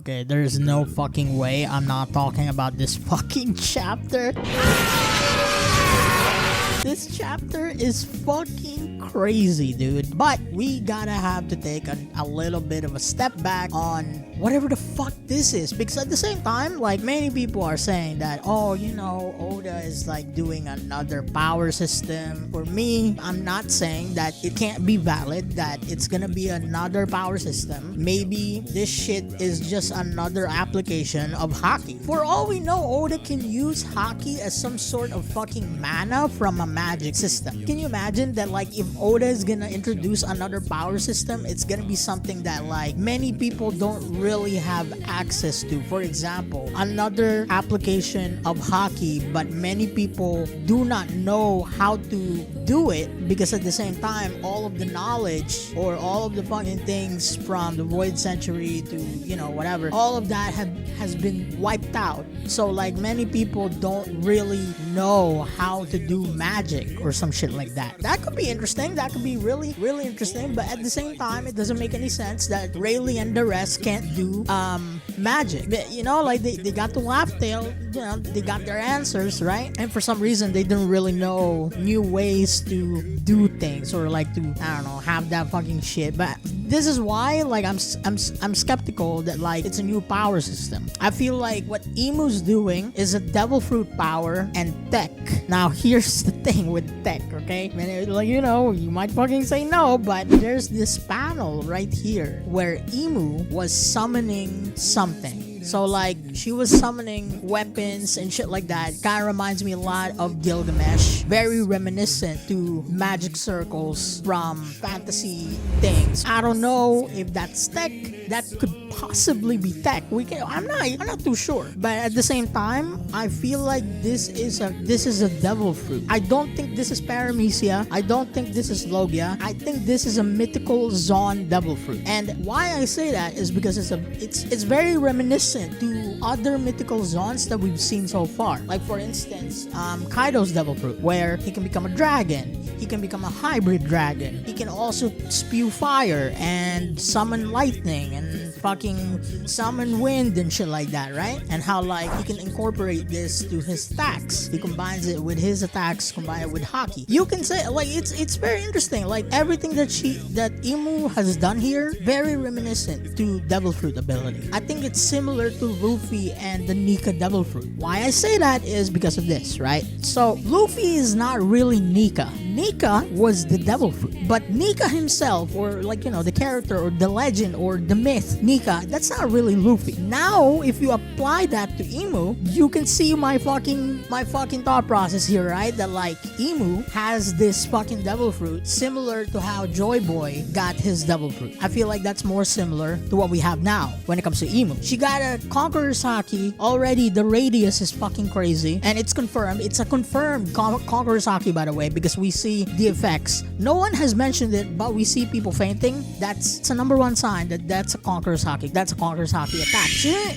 Okay, there's no fucking way I'm not talking about this fucking chapter. This chapter is fucking crazy, dude. But we gotta have to take a little bit of a step back on whatever the fuck this is. Because at the same time, like, many people are saying that, oh, you know, Oda is like doing another power system. For me, I'm not saying that it can't be valid, that it's gonna be another power system. Maybe this shit is just another application of Haki. For all we know, Oda can use Haki as some sort of fucking mana from a magic system. Can you imagine that, like, if Oda is gonna introduce another power system, it's gonna be something that, like, many people don't really have access to. For example, another application of Haki, but many people do not know how to do it, because at the same time, all of the knowledge or all of the fucking things from the Void Century to, you know, whatever, all of that has been wiped out. So, like, many people don't really know how to do magic or some shit like that. That could be interesting. That could be really, really interesting. But at the same time, it doesn't make any sense that Rayleigh and the rest can't do magic. But, you know, like, they got the Laugh Tale, you know, they got their answers, right? And for some reason, they didn't really know new ways to do things, or like to, I don't know, have that fucking shit. But this is why, like, I'm skeptical that, like, it's a new power system. I feel like what Imu's doing is a devil fruit power and tech. Now, here's the thing with tech, okay? I mean, like, you know, you might fucking say no, but there's this panel right here where Imu was summoning something. So, like, she was summoning weapons and shit like that. Kind of reminds me a lot of Gilgamesh. Very reminiscent to magic circles from fantasy things. I don't know if that's tech. That could possibly be tech. I'm not too sure. But at the same time, I feel like this is a devil fruit. I don't think this is Paramecia. I don't think this is Logia. I think this is a mythical Zon devil fruit. And why I say that is because it's very reminiscent to other mythical Zons that we've seen so far. Like, for instance, Kaido's devil fruit, where he can become a dragon. He can become a hybrid dragon. He can also spew fire and summon lightning and fucking summon wind and shit like that, right? And how, like, he can incorporate this to his attacks. He combines it with his attacks, combine it with Haki. You can say, like, it's very interesting. Like, everything that Imu has done here, very reminiscent to devil fruit ability. I think it's similar to Luffy and the Nika devil fruit. Why I say that is because of this, right? So, Luffy is not really Nika. Nika was the devil fruit, but Nika himself, or, like, you know, the character or the legend or the myth Nika, that's not really Luffy. Now, if you apply that to Imu, you can see my fucking thought process here, right? That, like, Imu has this fucking devil fruit similar to how Joy Boy got his devil fruit. I feel like that's more similar to what we have now when it comes to Imu. She got a Conqueror's Haki. Already the radius is fucking crazy, and it's confirmed. It's a confirmed Conqueror's Haki, by the way, because we see the effects. No one has mentioned it, but we see people fainting. It's a number one sign that that's a Conqueror's Haki. That's a Conqueror's Haki attack.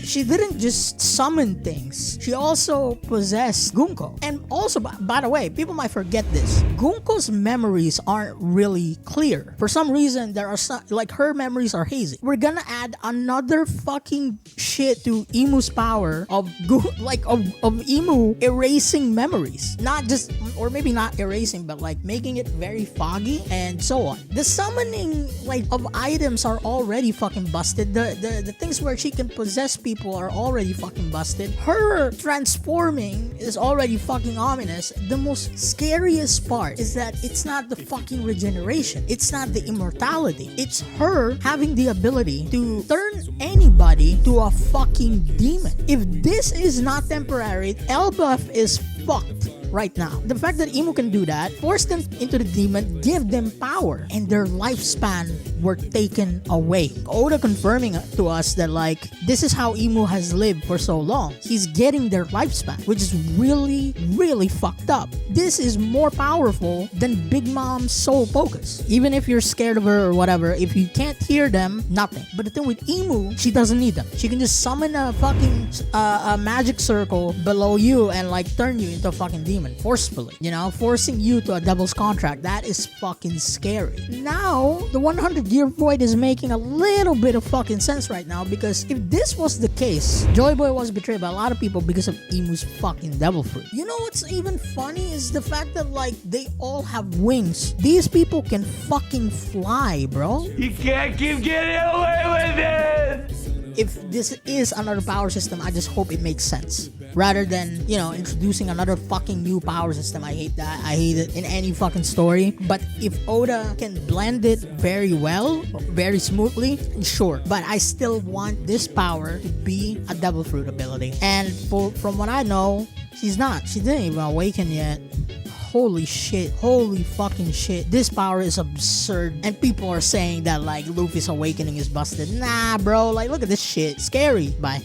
She didn't just summon things. She also possessed Gunko. And also, by the way, people might forget this. Gunko's memories aren't really clear. For some reason, there are some, like, her memories are hazy. We're gonna add another fucking shit to Imu's power of Imu erasing memories. Not just, or maybe not erasing, but, like, making it very foggy and so on. The summoning, like, of items are already fucking busted. The things where she can possess people are already fucking busted. Her transforming is already fucking ominous. The most scariest part is that it's not the fucking regeneration. It's not the immortality. It's her having the ability to turn anybody to a fucking demon. If this is not temporary, Elbaf is fucked right now. The fact that Imu can do that, force them into the demon, give them power, and their lifespan were taken away. Oda confirming to us that, like, this is how Imu has lived for so long. He's getting their lifespan, which is really, really fucked up. This is more powerful than Big Mom's soul focus. Even if you're scared of her or whatever, if you can't hear them, nothing. But the thing with Imu, she doesn't need them. She can just summon a fucking a magic circle below you and, like, turn you into a fucking demon. Forcefully, you know, forcing you to a devil's contract. That is fucking scary. Now, the 100 Gear Void is making a little bit of fucking sense right now, because if this was the case, Joy Boy was betrayed by a lot of people because of Emu's fucking devil fruit. You know what's even funny is the fact that like they all have wings. These people can fucking fly, bro. You can't keep getting away with it! If this is another power system, I just hope it makes sense. Rather than, you know, introducing another fucking new power system. I hate that. I hate it in any fucking story. But if Oda can blend it very well, very smoothly, sure. But I still want this power to be a devil fruit ability. And from what I know, she's not. She didn't even awaken yet. Holy shit. Holy fucking shit. This power is absurd. And people are saying that like Luffy's awakening is busted. Nah, bro. Like, look at this shit. Scary. Bye.